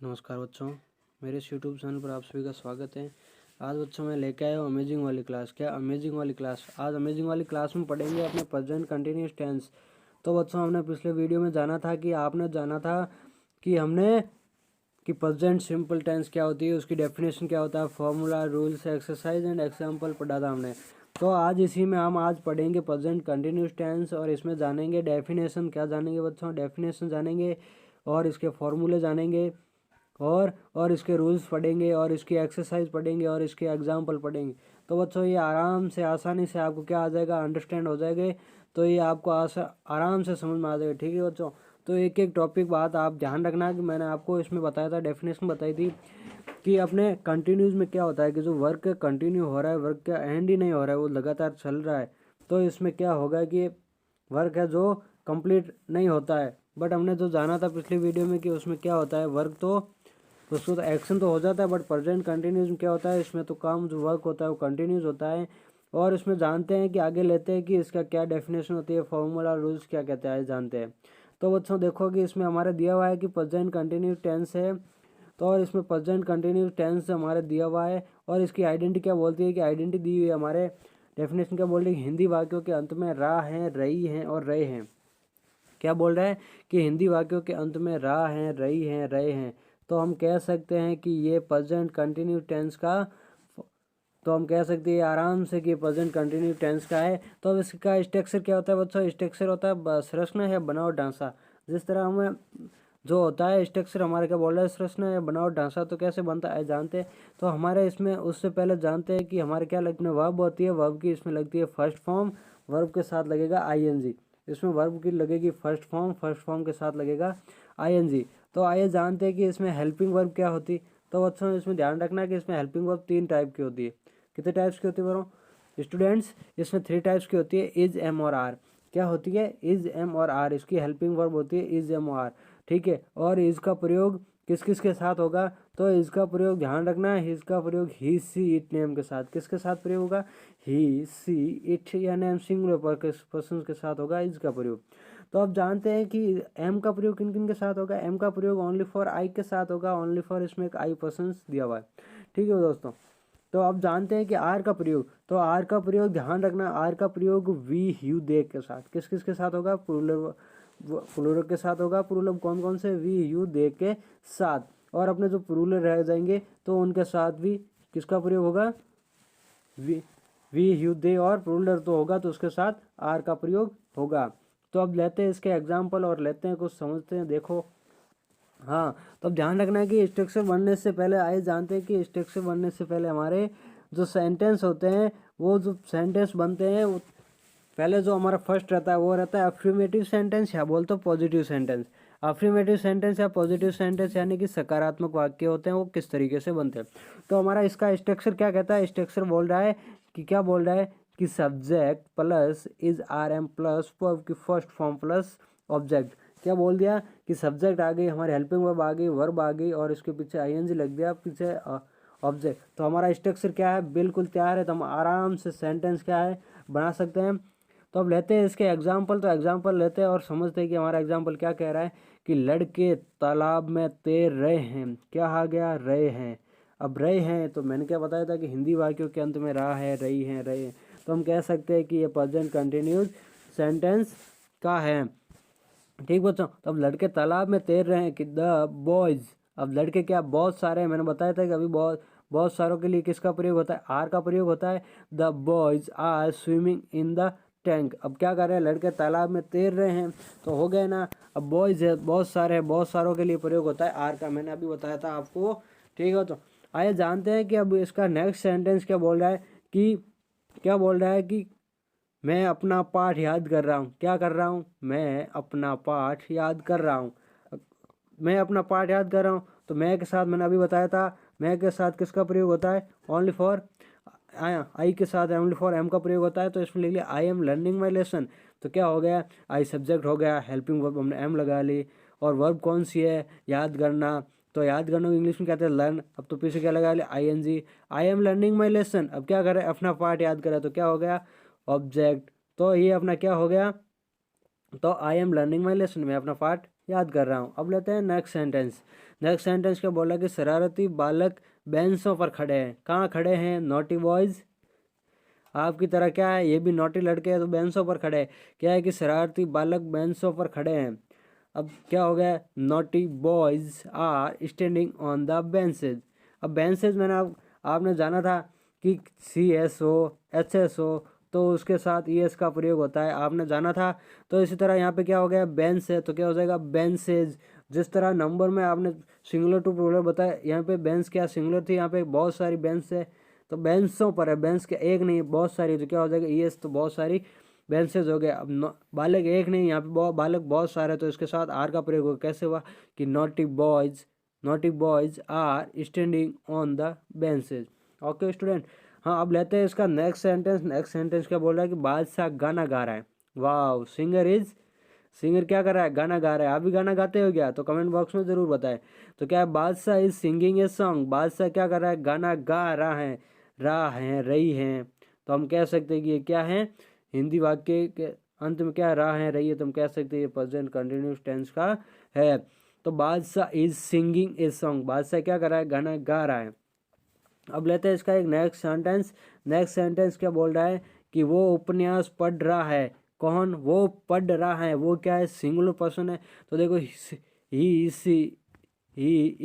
नमस्कार बच्चों, मेरे इस यूट्यूब चैनल पर आप सभी का स्वागत है। आज बच्चों मैं लेके आया हूँ अमेजिंग वाली क्लास। क्या अमेजिंग वाली क्लास? आज अमेजिंग वाली क्लास में पढ़ेंगे अपने प्रेजेंट कंटिन्यूअस टेंस। तो बच्चों हमने पिछले वीडियो में जाना था कि हमने कि प्रेजेंट सिंपल टेंस क्या होती है, उसकी डेफिनेशन क्या होता है, formula, rules, exercise and example पढ़ा था हमने। तो आज इसी में हम आज पढ़ेंगे प्रेजेंट कंटिन्यूअस टेंस और इसमें जानेंगे डेफिनेशन। क्या जानेंगे बच्चों? डेफिनेशन जानेंगे और इसके फॉर्मूले जानेंगे और इसके रूल्स पढ़ेंगे और इसकी एक्सरसाइज पढ़ेंगे और इसके एग्जाम्पल पढ़ेंगे। तो बच्चों ये आराम से आसानी से आपको क्या आ जाएगा, अंडरस्टैंड हो जाएगा। तो ये आपको आराम से समझ में आ जाएगा। ठीक है बच्चों, तो एक एक टॉपिक बात आप ध्यान रखना कि मैंने आपको इसमें बताया था, डेफिनेशन बताई थी कि अपने कंटिन्यूज में क्या होता है कि जो वर्क कंटिन्यू हो रहा है, वर्क का एंड ही नहीं हो रहा है, वो लगातार चल रहा है। तो इसमें क्या होगा कि वर्क है जो कंप्लीट नहीं होता है। बट हमने जो जाना था पिछली वीडियो में कि उसमें क्या होता है, वर्क तो उसको तो एक्शन तो हो जाता है, बट प्रेजेंट कंटिन्यूस में क्या होता है, इसमें तो काम जो वर्क होता है वो कंटिन्यूस होता है। और इसमें जानते हैं कि आगे लेते हैं कि इसका क्या डेफिनेशन होती है, फॉर्मूला, रूल्स क्या कहते हैं, जानते हैं। तो बच्चों देखो कि इसमें हमारे दिया हुआ है कि प्रेजेंट कंटिन्यूस टेंस है। तो और इसमें प्रेजेंट कंटिन्यूस टेंस हमारे दिया हुआ है और इसकी आइडेंटिटी क्या बोलती है कि आइडेंटिटी दी हुई है हमारे डेफिनेशन क्या बोल रही है, हिंदी वाक्यों के अंत में रा हैं, रही हैं और रहे हैं। क्या बोल रहा है कि हिंदी वाक्यों के अंत में रा हैं, रही हैं, रहे हैं। तो हम कह सकते हैं कि ये प्रेजेंट कंटिन्यू टेंस का तो हम कह सकते हैं आराम से कि प्रेजेंट कंटिन्यू टेंस का है। तो अब इसका स्ट्रक्चर क्या होता है बच्चों? स्ट्रक्चर होता है संरचना या बनावट ढांचा। जिस तरह हमें जो होता है स्ट्रक्चर हमारे क्या बोल रहा है, संरचना या बनावट ढांचा। तो कैसे बनता है जानते हैं। तो हमारे इसमें उससे पहले जानते हैं कि हमारे क्या लगने वर्ब होती है, वर्ब की इसमें लगती है फर्स्ट फॉर्म, वर्ब के साथ लगेगा आईएनजी। इसमें वर्ब की लगेगी फर्स्ट फॉर्म के साथ लगेगा आईएनजी। तो आइए जानते हैं कि इसमें हेल्पिंग वर्ब क्या होती। तो बच्चों इसमें ध्यान रखना है कि इसमें हेल्पिंग वर्ब 3 टाइप की होती है। कितने टाइप्स की होती है बोलो स्टूडेंट्स? इसमें 3 टाइप्स की होती है, इज, एम और आर। क्या होती है? इज, एम और आर, इसकी हेल्पिंग वर्ब होती है इज, एम और आर। ठीक है, और इसका प्रयोग किस किस के साथ होगा? तो इसका प्रयोग ध्यान रखना है, इसका प्रयोग ही, सी, इट, नेम के साथ। किसके साथ प्रयोग होगा? ही, सी, इट या नेम सिंगुलर पर्सन के साथ होगा इसका प्रयोग। तो अब जानते हैं कि एम का प्रयोग किन किन के साथ होगा। एम का प्रयोग ओनली फॉर आई के साथ होगा, ओनली फॉर इसमें एक आई पर्सन दिया हुआ है। ठीक है दोस्तों, तो अब जानते हैं कि आर का प्रयोग। तो आर का प्रयोग ध्यान रखना, आर का प्रयोग वी, यू, दे के साथ। किस किस के साथ होगा? प्लूरल के साथ होगा। प्लूरल कौन कौन से? वी, यू, दे के साथ। और अपने जो प्लूरल रह जाएंगे तो उनके साथ भी किसका प्रयोग होगा? वी, यू, दे, और प्लूरल तो होगा तो उसके साथ आर का प्रयोग होगा। तो अब लेते हैं इसके एग्जाम्पल और लेते हैं कुछ समझते हैं। देखो हाँ, तो अब ध्यान रखना है कि स्ट्रक्चर बनने से पहले आइए जानते हैं कि स्ट्रक्चर बनने से पहले हमारे जो सेंटेंस होते हैं, वो जो सेंटेंस बनते हैं वो पहले जो हमारा फर्स्ट रहता है वो रहता है अफर्मेटिव सेंटेंस या बोलते हो पॉजिटिव सेंटेंस। अफर्मेटिव सेंटेंस या पॉजिटिव सेंटेंस यानी कि सकारात्मक वाक्य होते हैं, वो किस तरीके से बनते हैं। तो हमारा इसका स्ट्रक्चर क्या कहता है? स्ट्रक्चर बोल रहा है कि क्या बोल रहा है कि subject plus is, are am plus verb की फर्स्ट फॉर्म प्लस ऑब्जेक्ट। क्या बोल दिया कि सब्जेक्ट आ गई, हमारी हेल्पिंग वर्ब आ गई, वर्ब आ गई और इसके पीछे आईएनजी लग दिया, पीछे ऑब्जेक्ट। तो हमारा स्ट्रक्चर क्या है? बिल्कुल तैयार है। तो हम आराम से सेंटेंस क्या है बना सकते हैं। तो अब लेते हैं इसके एग्जाम्पल। तो एग्जाम्पल लेते हैं और समझते हैं कि हमारा एग्जाम्पल क्या कह रहा है कि लड़के तालाब में तैर रहे हैं। क्या आ गया? रहे हैं। अब रहे हैं तो मैंने क्या बताया था कि हिंदी वाक्यों के अंत में रहा है, रही है, रहे हैं। तो हम कह सकते हैं कि ये प्रेजेंट कंटिन्यूस सेंटेंस का है। ठीक बच्चों, तो अब लड़के तालाब में तैर रहे हैं कि द बॉयज। अब लड़के क्या बहुत सारे हैं, मैंने बताया था कि अभी बहुत बहुत सारों के लिए किसका प्रयोग होता है? आर का प्रयोग होता है। The boys are swimming in the tank. अब क्या कर रहे हैं? लड़के तालाब में तैर रहे हैं, तो हो गए ना। अब बॉयज है, बहुत सारे हैं, बहुत सारों के लिए प्रयोग होता है आर का, मैंने अभी बताया था आपको। ठीक है, तो आइए जानते हैं कि अब इसका नेक्स्ट सेंटेंस क्या बोल रहा है कि क्या बोल रहा है कि मैं अपना पाठ याद कर रहा हूँ। क्या कर रहा हूँ? मैं अपना पाठ याद कर रहा हूँ। मैं अपना पाठ याद कर रहा हूँ, तो मैं के साथ मैंने अभी बताया था, मैं के साथ किसका प्रयोग होता है? ओनली फॉर आई के साथ ओनली फॉर एम का प्रयोग होता है। तो इसमें लिख लिया आई एम लर्निंग माई लेसन। तो क्या हो गया? आई सब्जेक्ट हो गया, हेल्पिंग वर्ब हमने एम लगा ली, और वर्ब कौन सी है? याद करना। तो याद करना को इंग्लिश में कहते हैं लर्न। अब तो पीछे क्या लगा लिया? I N G. I am learning my lesson. अब क्या करे? अपना पाठ याद करे, तो क्या हो गया? ऑब्जेक्ट। तो ये अपना क्या हो गया? तो आई एम लर्निंग माई लेसन, मैं अपना पाठ याद कर रहा हूँ। अब लेते हैं नेक्स्ट सेंटेंस। नेक्स्ट सेंटेंस क्या बोला कि शरारती बालक बेंचों पर खड़े हैं। कहाँ खड़े हैं? नॉटी बॉयज आपकी तरह क्या है, ये भी नोटी लड़के हैं तो बेंचों पर खड़े हैं। क्या है कि शरारती बालक बेंचों पर खड़े हैं। अब क्या हो गया? Naughty boys are standing on the benches. अब बेंचेज मैंने आपने जाना था कि CSO HSO तो उसके साथ ES का प्रयोग होता है, आपने जाना था। तो इसी तरह यहाँ पे क्या हो गया? बेंच है तो क्या हो जाएगा? बेंचेज। जिस तरह नंबर में आपने सिंगुलर टू प्लूरल बताया, यहाँ पे बेंच क्या सिंगुलर थी, यहाँ पे बहुत सारी बेंच है तो बेंचों पर है। बेंच के एक नहीं बहुत सारी, तो क्या हो जाएगा? ES तो बहुत सारी बेंचेज हो गए। अब बालक एक नहीं, यहाँ पे बालक बहुत सारे, तो इसके साथ आर का प्रयोग होगा। कैसे हुआ कि naughty boys are standing on the benches. Okay student. हाँ, अब लेते हैं इसका नेक्स्ट सेंटेंस। नेक्स्ट सेंटेंस क्या बोल रहा है कि बादशाह गाना गा रहा है। वाह, सिंगर क्या कर रहा है? गाना गा रहा है। आप भी गाना गाते हो क्या? तो कमेंट बॉक्स में जरूर बताएं। तो क्या है? बादशाह इज सिंगिंग ए सॉन्ग। बादशाह क्या कर रहा है? गाना गा रहा है रही है। तो हम कह सकते हैं कि ये क्या है? हिंदी वाक्य के अंत में क्या रहा है रही है, तो हम कह सकते हैं ये प्रेजेंट कंटिन्यूअस टेंस का है। तो बादशाह इज सिंगिंग ए सॉन्ग। बादशाह क्या कर रहा है? गाना गा रहा है। अब लेते हैं इसका एक नेक्स्ट सेंटेंस। नेक्स्ट सेंटेंस क्या बोल रहा है कि वो उपन्यास पढ़ रहा है। कौन? वो पढ़ रहा है। वो क्या है? सिंगुलर पर्सन है। तो देखो he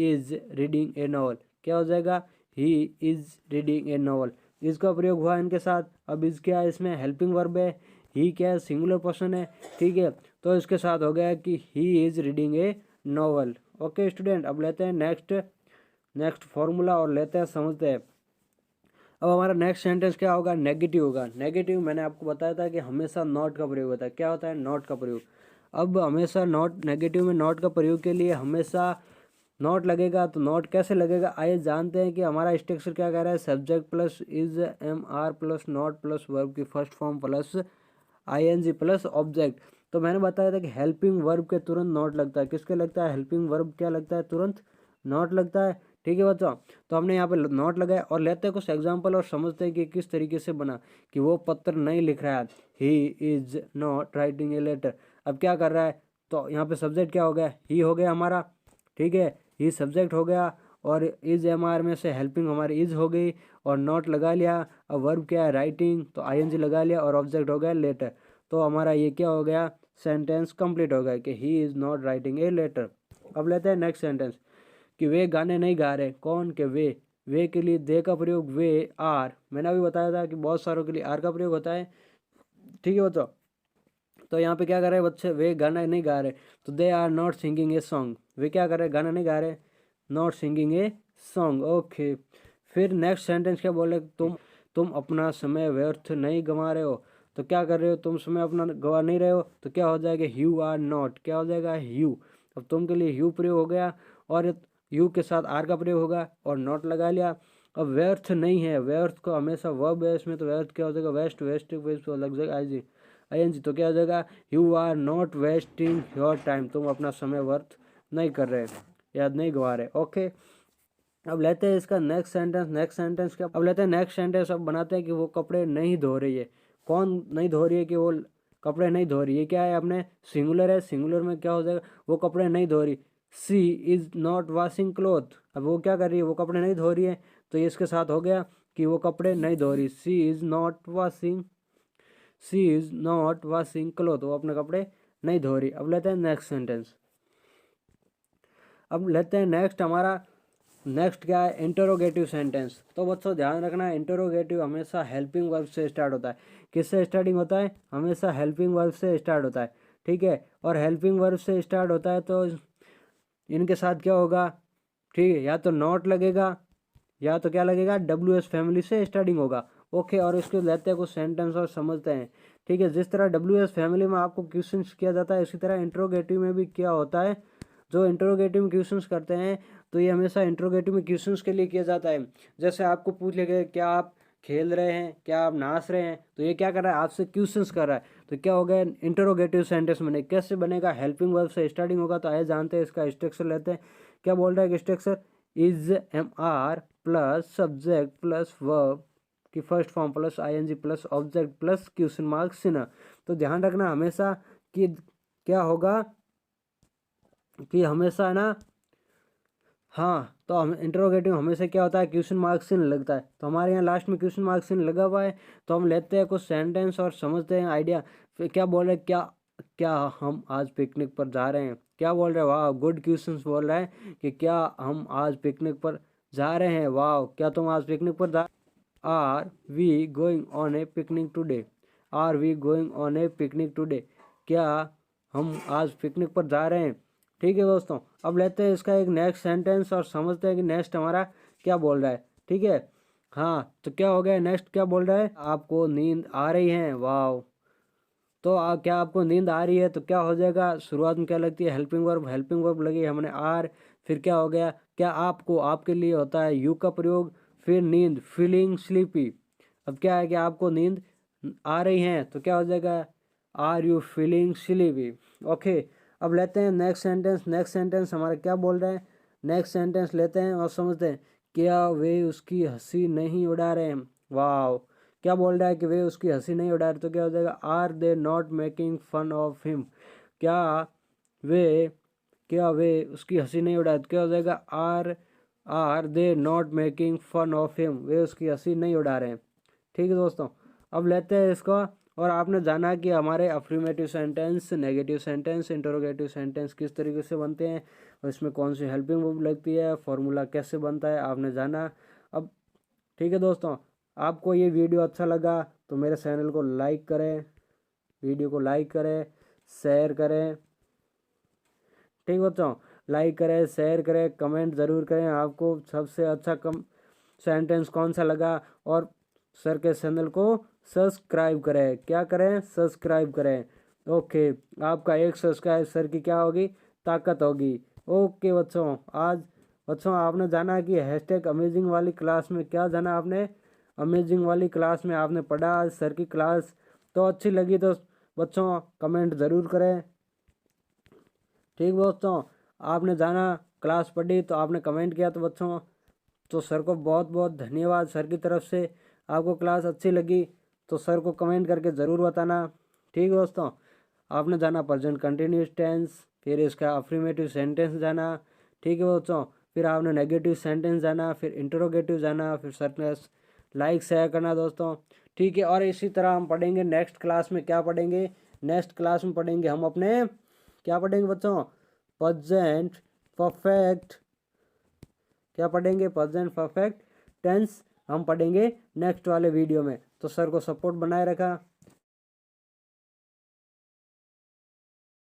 is reading A novel. क्या हो जाएगा? He is reading A novel. इसका प्रयोग हुआ इनके साथ। अब इस क्या है? इसमें हेल्पिंग वर्ब है। ही क्या है? सिंगुलर पर्सन है। ठीक है, तो इसके साथ हो गया कि he is reading A novel. Okay student, अब लेते हैं नेक्स्ट फॉर्मूला और लेते हैं समझते हैं। अब हमारा नेक्स्ट सेंटेंस क्या होगा? नेगेटिव होगा। नेगेटिव मैंने आपको बताया था कि हमेशा नॉट का प्रयोग होता है। क्या होता है? नॉट का प्रयोग। अब हमेशा नॉट, नेगेटिव में नॉट का प्रयोग के लिए हमेशा नॉट लगेगा। तो नॉट कैसे लगेगा आइए जानते हैं कि हमारा स्ट्रक्चर क्या कह रहा है। Subject plus is MR plus not plus verb की first form plus ING plus object. तो मैंने बताया था कि हेल्पिंग वर्ब के तुरंत नॉट लगता है। किसके लगता है? हेल्पिंग वर्ब क्या लगता है? तुरंत नॉट लगता है। ठीक है बच्चों, तो हमने यहाँ पे नोट लगाया और लेते हैं कुछ एग्जांपल और समझते हैं कि किस तरीके से बना। कि वो पत्र नहीं लिख रहा है। He is not writing a letter. अब क्या कर रहा है? तो यहाँ पे सब्जेक्ट क्या हो गया? ही हो गया हमारा। ठीक है, ही सब्जेक्ट हो गया और इज MR में से हेल्पिंग हमारी इज हो गई और नॉट लगा लिया। अब वर्ब क्या है? राइटिंग, तो ING लगा लिया और ऑब्जेक्ट हो गया लेटर। तो हमारा ये क्या हो गया? सेंटेंस कंप्लीट हो गया कि he is not writing a letter. अब लेते हैं नेक्स्ट सेंटेंस कि वे गाने नहीं गा रहे। कौन? के वे के लिए दे का प्रयोग वे आर। मैंने अभी बताया था कि बहुत सारों के लिए आर का प्रयोग होता है। ठीक है बच्चों, तो यहाँ पे क्या कर रहे हैं बच्चे? वे गाना नहीं गा रहे, तो they are not singing a song. वे क्या कर रहे हैं? गाना नहीं गा रहे, not singing a song. Okay, फिर नेक्स्ट सेंटेंस क्या बोले? तुम अपना समय व्यर्थ नहीं गंवा रहे हो। तो क्या कर रहे हो? तुम समय अपना गंवा नहीं रहे हो, तो क्या हो जाएगा? You are not. क्या हो जाएगा? यू। अब तुम के लिए यू प्रयोग हो गया और यू के साथ आर का प्रयोग होगा और नॉट लगा लिया। अब व्यर्थ नहीं है, व्यर्थ को हमेशा वर्ब है इसमें, तो व्यर्थ क्या हो जाएगा? वेस्ट लग जाएगा ING। तो क्या हो जाएगा? You are not wasting your time. तुम अपना समय व्यर्थ नहीं कर रहे, याद नहीं गवा रहे। ओके, अब लेते हैं इसका नेक्स्ट सेंटेंस। नेक्स्ट सेंटेंस क्या? अब लेते हैं नेक्स्ट सेंटेंस। अब बनाते हैं कि वो कपड़े नहीं धो रही है। कौन नहीं धो रही है? कि वो कपड़े नहीं धो रही है। क्या है? अपने सिंगुलर है। सिंगुलर में क्या हो जाएगा? वो कपड़े नहीं धो रही। सी इज नॉट वॉशिंग क्लोथ। अब वो क्या कर रही है? वो कपड़े नहीं धो रही है, तो ये इसके साथ हो गया कि वो कपड़े नहीं धो रही। सी इज नॉट वॉशिंग क्लोथ। वो अपने कपड़े नहीं धो रही। अब लेते हैं नेक्स्ट सेंटेंस। अब लेते हैं नेक्स्ट हमारा नेक्स्ट क्या है? Interrogative sentence. तो बच्चों ध्यान रखना, इंटरोगेटिव हमेशा हेल्पिंग वर्ब से स्टार्ट होता है। किससे स्टार्टिंग होता है? हमेशा हेल्पिंग वर्ब से स्टार्ट होता है। ठीक है, और हेल्पिंग वर्ब से स्टार्ट होता है तो इनके साथ क्या होगा? ठीक है, या तो नॉट लगेगा या तो क्या लगेगा? WS फैमिली से स्टार्टिंग होगा। ओके, और इसको लेते हैं कुछ सेंटेंस और समझते हैं। ठीक है, जिस तरह WS फैमिली में आपको क्वेश्चन किया जाता है, इसी तरह इंटरोगेटिव में भी क्या होता है? जो इंटरोगेटिव में क्वेश्चंस करते हैं तो ये हमेशा इंटरोगेटिव में क्वेश्चंस के लिए किया जाता है। जैसे आपको पूछ लेगा क्या आप खेल रहे हैं, क्या आप नाच रहे हैं, तो ये क्या कर रहा है? आपसे क्वेश्चंस कर रहा है, तो क्या हो गया? इंटरोगेटिव सेंटेंस बने। कैसे बनेगा? हेल्पिंग वर्ब से स्टार्टिंग होगा। तो आइए जानते हैं इसका स्ट्रक्चर लेते हैं। क्या बोल रहा है कि structure is MR plus subject plus verb की first form plus ING plus object plus question mark सिना। तो ध्यान रखना हमेशा कि क्या होगा? कि हमेशा ना, हाँ, तो हम इंटरोगेटिव हमेशा क्या होता है, क्वेश्चन मार्क से लगता है। तो हमारे यहाँ लास्ट में क्वेश्चन मार्क से लगा हुआ है, तो हम लेते हैं कुछ सेंटेंस और समझते हैं आइडिया। फिर क्या बोल रहे हैं, क्या क्या हम आज पिकनिक पर जा रहे हैं, क्या बोल रहे हैं, वाह गुड क्वेश्चन बोल रहा है कि क्या हम आज पिकनिक पर जा रहे हैं, वाह क्या तुम आज पिकनिक पर जा, are we going on a picnic today, are we going on a picnic today, क्या हम आज पिकनिक पर जा रहे हैं। ठीक है दोस्तों, अब लेते हैं इसका एक नेक्स्ट सेंटेंस और समझते हैं कि नेक्स्ट हमारा क्या बोल रहा है। ठीक है, हाँ, तो क्या हो गया, नेक्स्ट क्या बोल रहा है, आपको नींद आ रही है, वाह। तो क्या आपको नींद आ रही है, तो क्या हो जाएगा, शुरुआत में क्या लगती है, हेल्पिंग वर्ब लगी हमने आर, फिर क्या हो गया, क्या आपको, आपके लिए होता है यू का प्रयोग, फिर नींद फीलिंग स्लीपी। अब क्या है कि आपको नींद आ रही है, तो क्या हो जाएगा, are you feeling sleepy. Okay, अब लेते हैं नेक्स्ट सेंटेंस। नेक्स्ट सेंटेंस हमारा क्या बोल रहे हैं, नेक्स्ट सेंटेंस लेते हैं और समझते हैं, क्या वे उसकी हंसी नहीं उड़ा रहे हैं, वाह। क्या बोल रहा है कि वे उसकी हंसी नहीं उड़ा रहे, तो क्या हो जाएगा, are they not making fun of him, क्या वे क्या वे उसकी हंसी नहीं उड़ा रहे, तो क्या हो जाएगा, are they not making fun of him, वे उसकी हंसी नहीं उड़ा रहे हैं। ठीक है दोस्तों, अब लेते हैं इसको। और आपने जाना कि हमारे affirmative sentence, negative sentence, interrogative sentence किस तरीके से बनते हैं और इसमें कौन सी हेल्पिंग वर्ब लगती है, फॉर्मूला कैसे बनता है, आपने जाना। अब ठीक है दोस्तों, आपको ये वीडियो अच्छा लगा तो मेरे चैनल को लाइक करें, वीडियो को लाइक करें, शेयर करें। ठीक बच्चों, लाइक करें, शेयर करें, कमेंट ज़रूर करें आपको सबसे अच्छा सेंटेंस कौन सा लगा। और सर के चैनल को सब्सक्राइब करें, क्या करें, सब्सक्राइब करें। ओके, आपका एक सब्सक्राइब सर की क्या होगी, ताकत होगी। ओके बच्चों, आज बच्चों आपने जाना कि हैशटैग अमेजिंग वाली क्लास में, क्या जाना आपने, अमेजिंग वाली क्लास में आपने पढ़ा आज सर की क्लास। तो अच्छी लगी तो बच्चों कमेंट ज़रूर करें। ठीक दोस्तों, आपने जाना क्लास पढ़ी तो आपने कमेंट किया, तो बच्चों तो सर को बहुत बहुत धन्यवाद सर की तरफ से। आपको क्लास अच्छी लगी तो सर को कमेंट करके ज़रूर बताना। ठीक दोस्तों, आपने जाना प्रेजेंट कंटिन्यूस टेंस, फिर इसका अफर्मेटिव सेंटेंस जाना। ठीक है दोस्तों, फिर आपने नेगेटिव सेंटेंस जाना, फिर इंटरोगेटिव जाना, फिर सर ने लाइक शेयर करना दोस्तों। ठीक है, और इसी तरह हम पढ़ेंगे नेक्स्ट क्लास में, क्या पढ़ेंगे, नेक्स्ट क्लास में पढ़ेंगे हम अपने, क्या पढ़ेंगे बच्चों, प्रेजेंट परफेक्ट, क्या पढ़ेंगे, प्रेजेंट परफेक्ट टेंस हम पढ़ेंगे नेक्स्ट वाले वीडियो में। तो सर को सपोर्ट बनाए रखा।